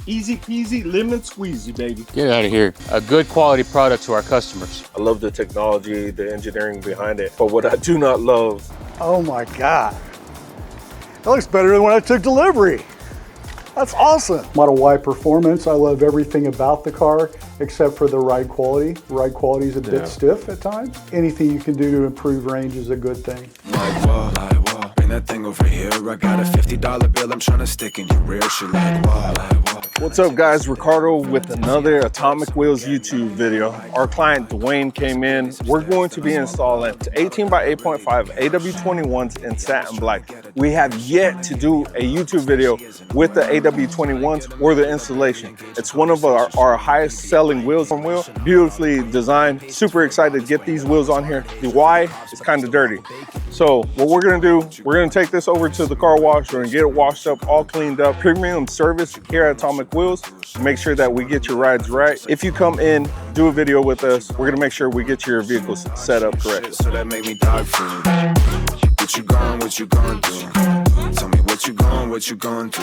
Easy peasy, lemon squeezy, baby. Get out of here. A good quality product to our customers. I love the technology, the engineering behind it. But what I do not love. Oh my God. That looks better than when I took delivery. That's awesome. Model Y performance, I love everything about the car except for the ride quality. The ride quality is a bit stiff at times. Anything you can do to improve range is a good thing. Bring that thing over here. I got a $50 bill I'm trying to stick in your rear. She like, What's up guys, Ricardo with another Atomic Wheels YouTube video. Our client Dwayne came in. We're going to be installing 18 by 8.5 AW21s in satin black. We have yet to do a YouTube video with the AW21s or the installation. It's one of our highest selling wheels from wheel. Beautifully designed, super excited to get these wheels on here. The Y is kind of dirty. So what we're gonna do, we're gonna take this over to the car wash. We're gonna get it washed up, all cleaned up. Premium service here at Atomic Wheels. Make sure that we get your rides right. If you come in, do a video with us, we're gonna make sure we get your vehicle set up correct. so that make me dog food. What you gonna do? Tell me what you gonna do?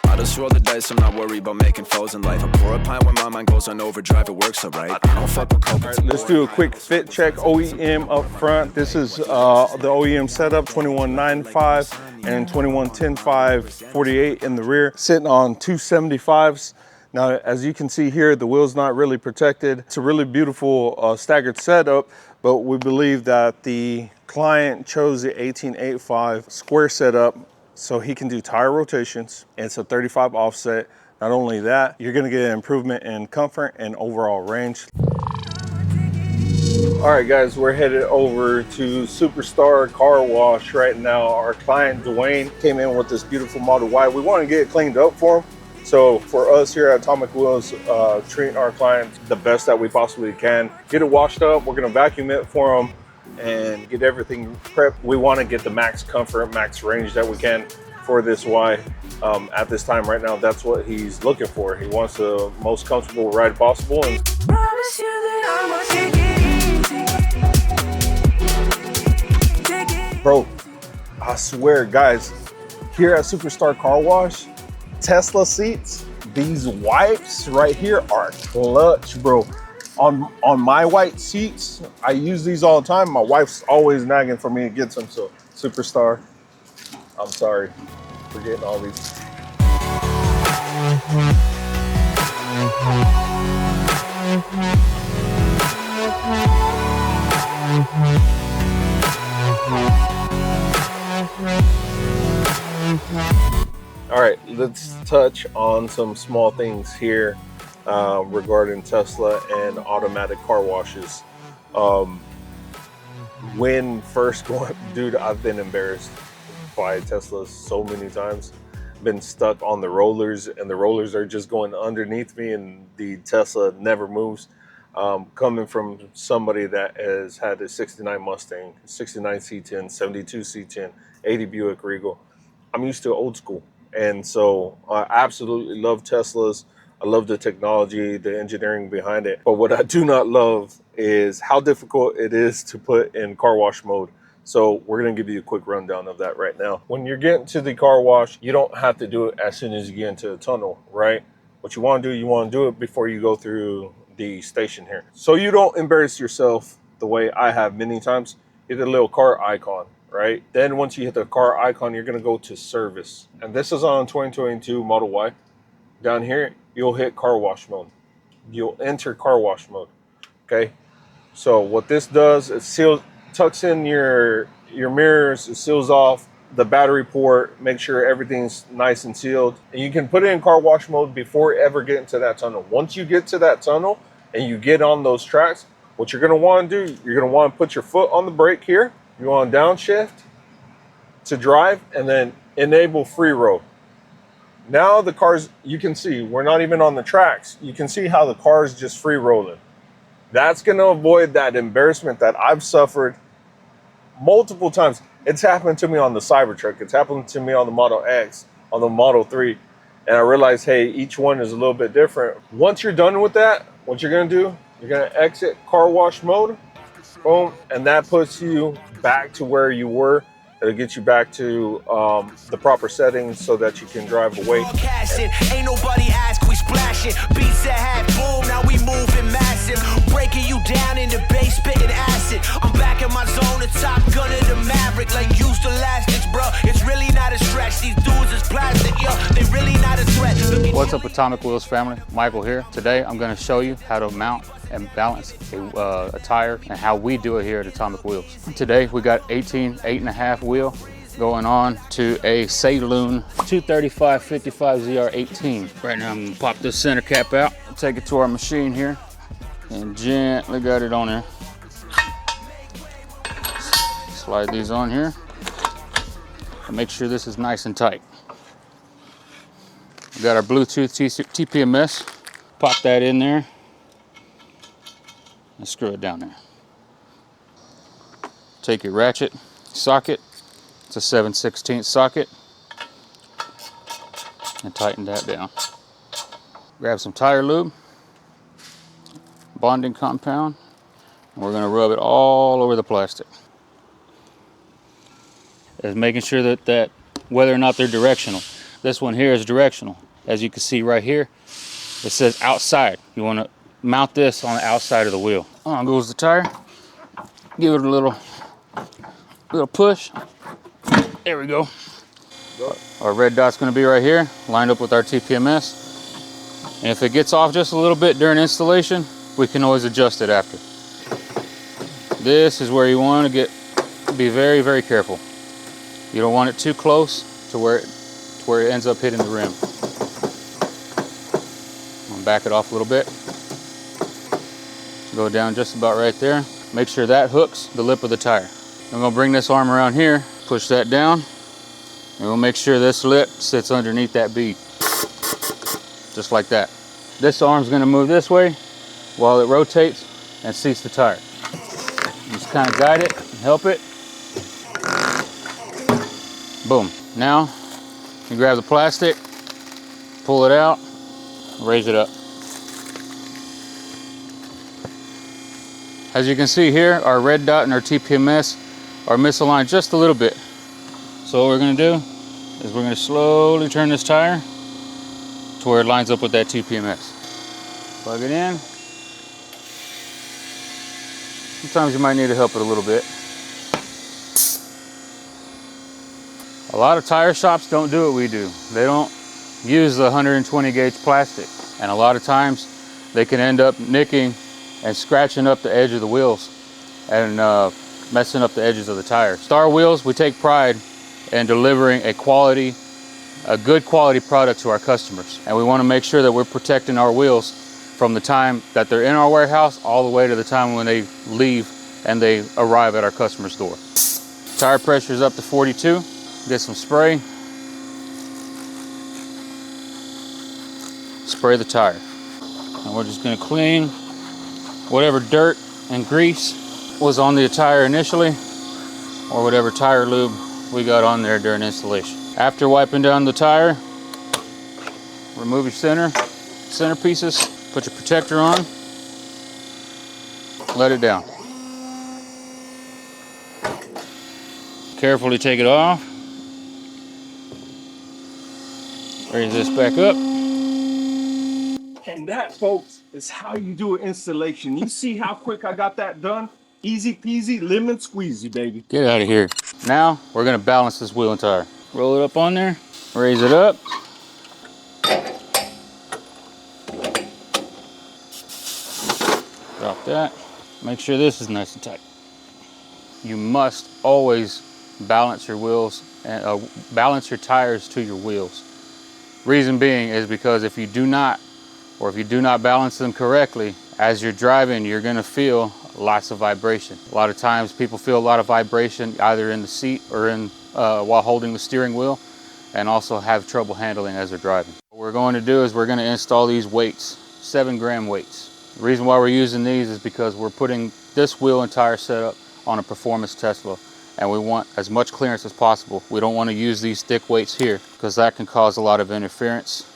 I just roll the dice, I'm not worried about making foes in life. I pour a pint when my mind goes on overdrive, it works alright. I don't fuck with coke. Right, let's do a quick fit check. OEM up front. This is the OEM setup, 2195 and 2110.5 48 in the rear, sitting on 275s. Now, as you can see here, the wheel's not really protected. It's a really beautiful staggered setup, but we believe that the client chose the 1885 square setup so he can do tire rotations. It's a 35 offset. Not only that, you're gonna get an improvement in comfort and overall range. All right, guys, we're headed over to Superstar Car Wash right now. Our client, Dwayne, came in with this beautiful Model Y. We want to get it cleaned up for him. So for us here at Atomic Wheels, treating our clients the best that we possibly can. Get it washed up. We're gonna vacuum it for them and get everything prepped. We want to get the max comfort, max range that we can for this Y. At this time right now, that's what he's looking for. He wants the most comfortable ride possible. And promise you that I will take it easy. bro, I swear, guys, here at Superstar Car Wash, Tesla seats, these wipes right here are clutch, bro. On my white seats, I use these all the time. My wife's always nagging for me to get some, so Superstar, I'm sorry for getting all these. All right, let's touch on some small things here regarding Tesla and automatic car washes. When first going, dude, I've been embarrassed by Teslas so many times. Been stuck on the rollers and the rollers are just going underneath me and the Tesla never moves. Coming from somebody that has had a 69 Mustang, 69 C10, 72 C10, 80 Buick Regal, I'm used to old school. And so I absolutely love Teslas. I love the technology, the engineering behind it. But what I do not love is how difficult it is to put in car wash mode. So we're gonna give you a quick rundown of that right now. When you're getting to the car wash, you don't have to do it as soon as you get into the tunnel, right? What you wanna do it before you go through the station here. So you don't embarrass yourself the way I have many times. Hit a little car icon, right? Then once you hit the car icon, you're gonna go to service. And this is on 2022 Model Y. Down here, you'll hit car wash mode. You'll enter car wash mode, okay? So what this does, it tucks in your mirrors, it seals off the battery port, make sure everything's nice and sealed. And you can put it in car wash mode before ever getting to that tunnel. Once you get to that tunnel and you get on those tracks, what you're gonna wanna do, you're gonna wanna put your foot on the brake here. You want to downshift to drive and then enable free roll. Now the cars, you can see, we're not even on the tracks. You can see how the car's just free rolling. That's going to avoid that embarrassment that I've suffered multiple times. It's happened to me on the Cybertruck. It's happened to me on the Model X, on the Model 3. And I realized, hey, each one is a little bit different. Once you're done with that, what you're going to do, you're going to exit car wash mode. Boom. And that puts you back to where you were. It'll get you back to the proper settings so that you can drive away. Ain't nobody ask, we What's up, Atomic Wheels family? Michael here. Today I'm going to show you how to mount and balance a tire and how we do it here at Atomic Wheels. Today we got 8.5 wheel going on to a Saloon 235 55 ZR18. Right now I'm going to pop this center cap out, take it to our machine here, and gently got it on there. Slide these on here and make sure this is nice and tight. We got our Bluetooth TPMS. Pop that in there and screw it down there. Take your ratchet socket, it's a 7/16 socket, and tighten that down. Grab some tire lube, bonding compound, and we're going to rub it all over the plastic. Is making sure that whether or not they're directional. This one here is directional. As you can see right here, it says outside. You want to mount this on the outside of the wheel. On goes the tire. Give it a little push. There we go. Our red dot's going to be right here, lined up with our TPMS. And if it gets off just a little bit during installation, we can always adjust it after. This is where you want to be very, very careful. You don't want it too close to where it ends up hitting the rim. I'm gonna back it off a little bit. Go down just about right there. Make sure that hooks the lip of the tire. I'm gonna bring this arm around here, push that down, and we'll make sure this lip sits underneath that bead. Just like that. This arm's gonna move this way while it rotates and seats the tire. Just kind of guide it and help it. Boom. Now, you grab the plastic, pull it out, raise it up. As you can see here, our red dot and our TPMS are misaligned just a little bit. So what we're going to do is we're going to slowly turn this tire to where it lines up with that TPMS. Plug it in. Sometimes you might need to help it a little bit. A lot of tire shops don't do what we do. They don't use the 120 gauge plastic. And a lot of times they can end up nicking and scratching up the edge of the wheels and messing up the edges of the tire. Star Wheels, we take pride in delivering a good quality product to our customers. And we want to make sure that we're protecting our wheels from the time that they're in our warehouse all the way to the time when they leave and they arrive at our customer's door. Tire pressure is up to 42. Get some spray. Spray the tire. And we're just going to clean whatever dirt and grease was on the tire initially, or whatever tire lube we got on there during installation. After wiping down the tire, remove your center pieces, put your protector on, let it down. Carefully take it off. Raise this back up. And that, folks, is how you do an installation. You see how quick I got that done? Easy peasy, lemon squeezy, baby. Get out of here. Now we're gonna balance this wheel and tire. Roll it up on there, raise it up. Drop that. Make sure this is nice and tight. You must always balance your wheels and balance your tires to your wheels. Reason being is because if you do not balance them correctly, as you're driving, you're gonna feel lots of vibration. A lot of times people feel a lot of vibration either in the seat or while holding the steering wheel, and also have trouble handling as they're driving. What we're going to do is we're gonna install these weights, 7-gram weights. The reason why we're using these is because we're putting this wheel and tire setup on a performance Tesla, and we want as much clearance as possible. We don't want to use these thick weights here because that can cause a lot of interference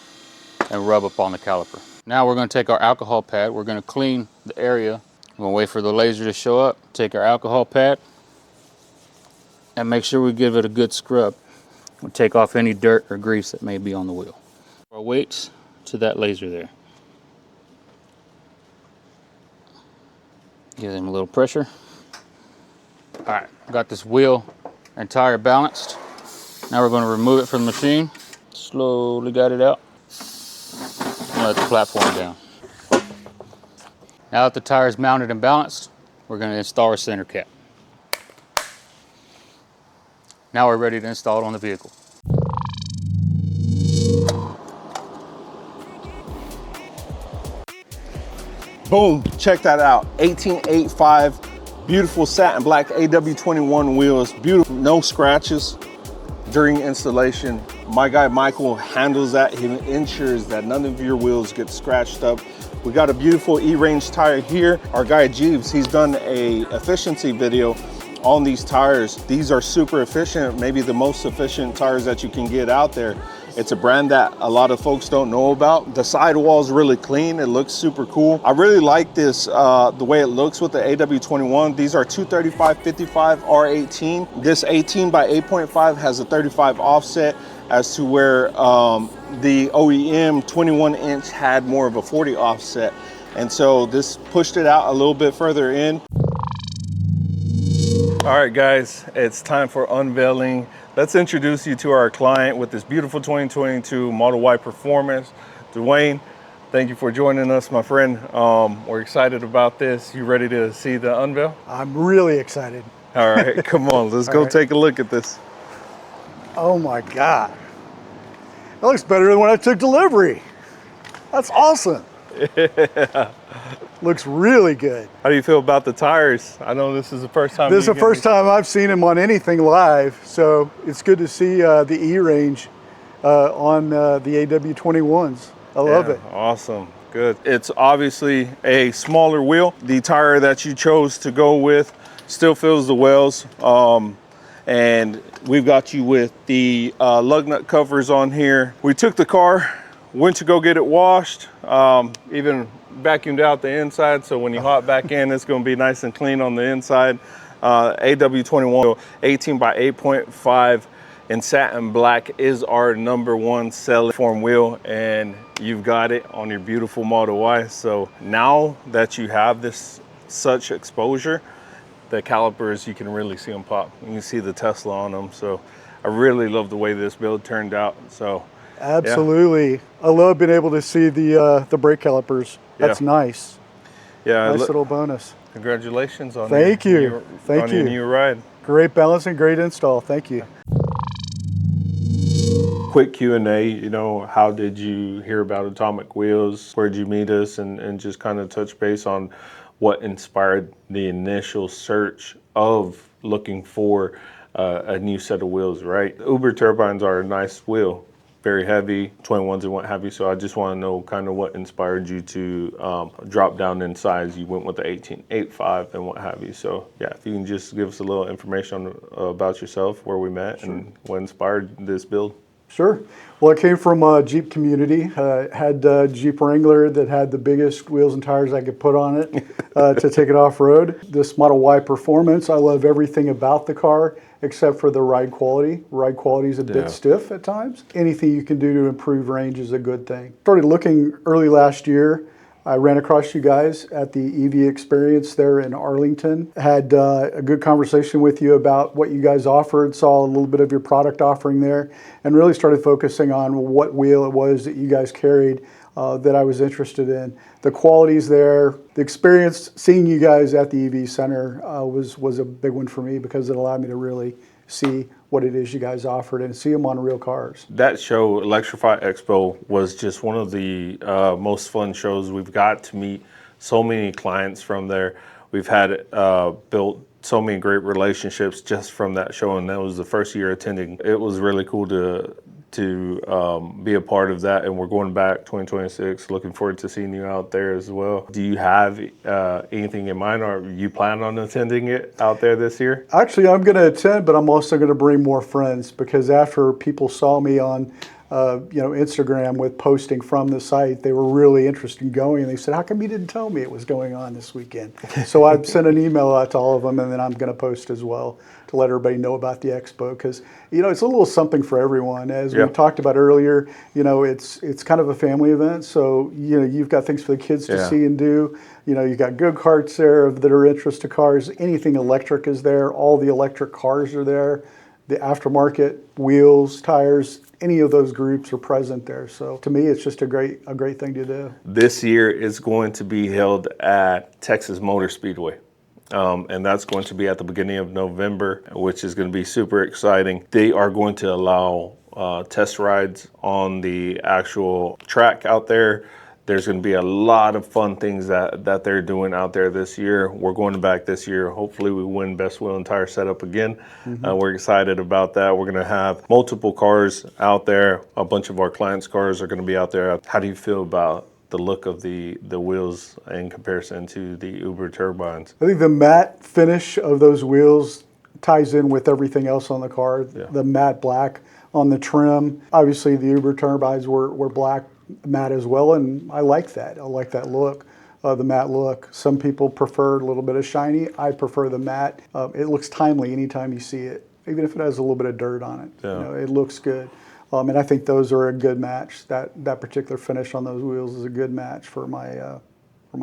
and rub up on the caliper. Now we're going to take our alcohol pad. We're going to clean the area. We're going to wait for the laser to show up. Take our alcohol pad and make sure we give it a good scrub. We'll take off any dirt or grease that may be on the wheel. Our weights to that laser there. Give them a little pressure. All right, got this wheel and tire balanced. Now we're going to remove it from the machine. Slowly got it out. gonna let the platform down. Now that the tire is mounted and balanced, we're gonna install our center cap. Now we're ready to install it on the vehicle. Boom, check that out. 1885, beautiful satin black AW21 wheels, beautiful, no scratches during installation. My guy Michael handles that. He ensures that none of your wheels get scratched up. We got a beautiful E-range tire here. Our guy Jeeves, he's done a efficiency video on these tires. These are super efficient, maybe the most efficient tires that you can get out there. It's a brand that a lot of folks don't know about. The sidewall is really clean. It looks super cool. I really like this, the way it looks with the AW21. These are 235/55 R18. This 18 by 8.5 has a 35 offset, as to where the OEM 21-inch had more of a 40 offset. And so this pushed it out a little bit further in. All right, guys, it's time for unveiling. Let's introduce you to our client with this beautiful 2022 Model Y Performance. Dwayne, thank you for joining us, my friend. We're excited about this. You ready to see the unveil? I'm really excited. All right, come on, let's go take a look at this. Oh my God. That looks better than when I took delivery. That's awesome. Yeah. Looks really good. How do you feel about the tires? I know this is the first time. This is the first time I've seen them on anything live, so it's good to see the E-range on the AW21s. I love it. Awesome, good. It's obviously a smaller wheel. The tire that you chose to go with still fills the wells. And we've got you with the lug nut covers on here. We took the car, went to go get it washed, even vacuumed out the inside, so when you hop back in, it's going to be nice and clean on the inside. AW21 18 by 8.5 in satin black is our #1 selling form wheel, and you've got it on your beautiful Model Y. So now that you have this such exposure, the calipers, you can really see them pop. You can see the Tesla on them. So I really love the way this build turned out. So absolutely. Yeah. I love being able to see the brake calipers. That's nice. Yeah. Nice little bonus. Congratulations on Thank you. your new ride. Great balance and great install. Thank you. Quick Q&A, you know, how did you hear about Atomic Wheels? Where did you meet us? And just kind of touch base on what inspired the initial search of looking for a new set of wheels, right? Uber turbines are a nice wheel, very heavy, 21s and what have you. So I just want to know kind of what inspired you to drop down in size. You went with the 18.85 and what have you. So yeah, if you can just give us a little information about yourself, where we met, and what inspired this build. Sure. Well, I came from a Jeep community. Had a Jeep Wrangler that had the biggest wheels and tires I could put on it to take it off-road. This Model Y Performance, I love everything about the car except for the ride quality. Ride quality is a bit stiff at times. Anything you can do to improve range is a good thing. Started looking early last year. I ran across you guys at the EV Experience there in Arlington. Had a good conversation with you about what you guys offered, saw a little bit of your product offering there, and really started focusing on what wheel it was that you guys carried that I was interested in. The quality's there. The experience seeing you guys at the EV Center was a big one for me, because it allowed me to really see what it is you guys offered and see them on real cars. That show, Electrify Expo, was just one of the most fun shows. We've got to meet so many clients from there. We've had built so many great relationships just from that show, and that was the first year attending. It was really cool to be a part of that, and we're going back 2026. Looking forward to seeing you out there as well. Do you have anything in mind, or you plan on attending it out there this year? Actually, I'm going to attend, but I'm also going to bring more friends, because after people saw me on Instagram with posting from the site, they were really interested in going, and they said, how come you didn't tell me it was going on this weekend? So I've sent an email out to all of them, and then I'm going to post as well to let everybody know about the expo, because it's a little something for everyone. As we talked about earlier, it's kind of a family event, so you've got things for the kids to see and do. You've got go-karts there that are interest to cars. Anything electric is there. All the electric cars are there. The aftermarket, wheels, tires, any of those groups are present there. So to me, it's just a great thing to do. This year is going to be held at Texas Motor Speedway. And that's going to be at the beginning of November, which is going to be super exciting. They are going to allow test rides on the actual track out there. There's going to be a lot of fun things that they're doing out there this year. We're going back this year. Hopefully we win Best Wheel and Tire Setup again. We're excited about that. We're going to have multiple cars out there. A bunch of our clients' cars are going to be out there. How do you feel about the look of the wheels in comparison to the Uber turbines? I think the matte finish of those wheels ties in with everything else on the car. Yeah. The matte black on the trim. Obviously the Uber turbines were black matte as well, and I like that. I like that look, the matte look. Some people prefer a little bit of shiny. I prefer the matte. It looks timely anytime you see it, even if it has a little bit of dirt on it. Yeah. You know, it looks good. And I think those are a good match. That particular finish on those wheels is a good match for my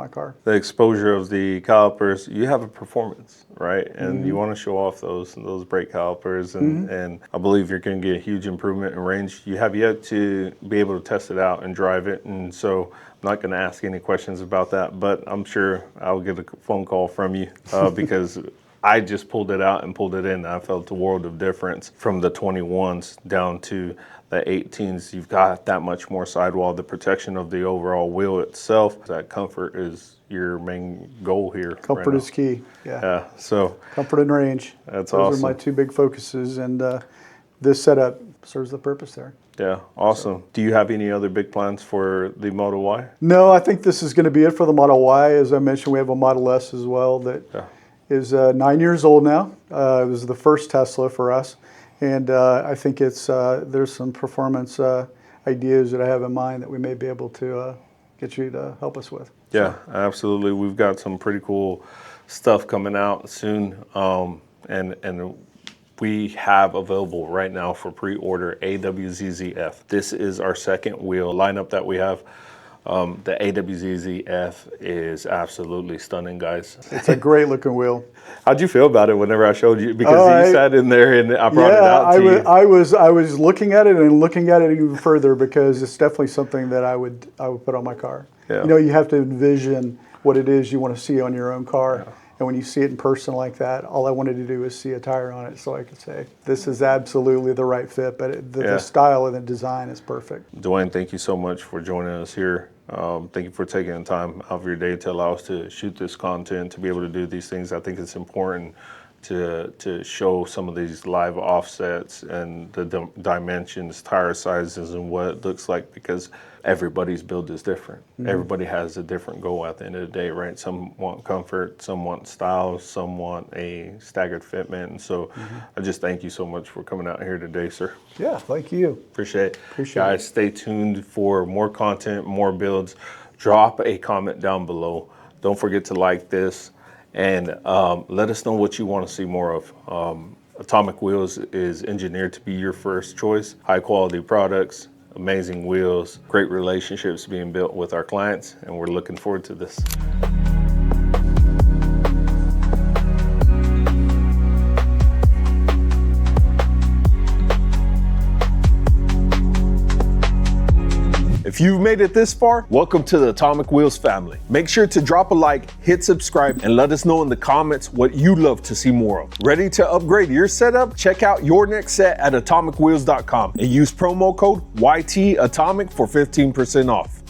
car. The exposure of the calipers, you have a performance, right? And you want to show off those brake calipers, and I believe you're going to get a huge improvement in range. You have yet to be able to test it out and drive it, and so I'm not going to ask any questions about that, but I'm sure I'll get a phone call from you because I just pulled it out and pulled it in. I felt a world of difference from the 21s down to the 18s. You've got that much more sidewall, the protection of the overall wheel itself. That comfort is your main goal here. Comfort is key. Yeah. So comfort and range. That's Those awesome. are my two big focuses, and this setup serves the purpose there. Yeah, awesome. So, do you have any other big plans for the Model Y? No, I think this is going to be it for the Model Y. As I mentioned, we have a Model S as well that is 9 years old now. It was the first Tesla for us. And I think it's there's some performance ideas that I have in mind that we may be able to get you to help us with. Yeah, absolutely. We've got some pretty cool stuff coming out soon, and we have available right now for pre-order AWZZF. This is our second wheel lineup that we have. The AWZZF is absolutely stunning, guys. It's a great looking wheel. How'd you feel about it whenever I showed you? Because you sat in there and I brought it out to you. I was looking at it and looking at it even further because it's definitely something that I would put on my car. Yeah. You know, you have to envision what it is you want to see on your own car. Yeah. And when you see it in person like that, all I wanted to do was see a tire on it so I could say, this is absolutely the right fit, but the style and the design is perfect. Dwayne, thank you so much for joining us here. Thank you for taking the time out of your day to allow us to shoot this content, to be able to do these things. I think it's important to show some of these live offsets and the dimensions, tire sizes, and what it looks like, because everybody's build is different. Everybody has a different goal at the end of the day, right? Some want comfort, some want style, some want a staggered fitment. And so I just thank you so much for coming out here today, sir. Yeah, thank you. Appreciate it. Guys, stay tuned for more content, more builds. Drop a comment down below. Don't forget to like this. And let us know what you want to see more of. Atomic Wheels is engineered to be your first choice. High quality products, amazing wheels, great relationships being built with our clients, and we're looking forward to this. If you've made it this far, welcome to the Atomic Wheels family. Make sure to drop a like, hit subscribe, and let us know in the comments what you'd love to see more of. Ready to upgrade your setup? Check out your next set at atomicwheels.com and use promo code YTAtomic for 15% off.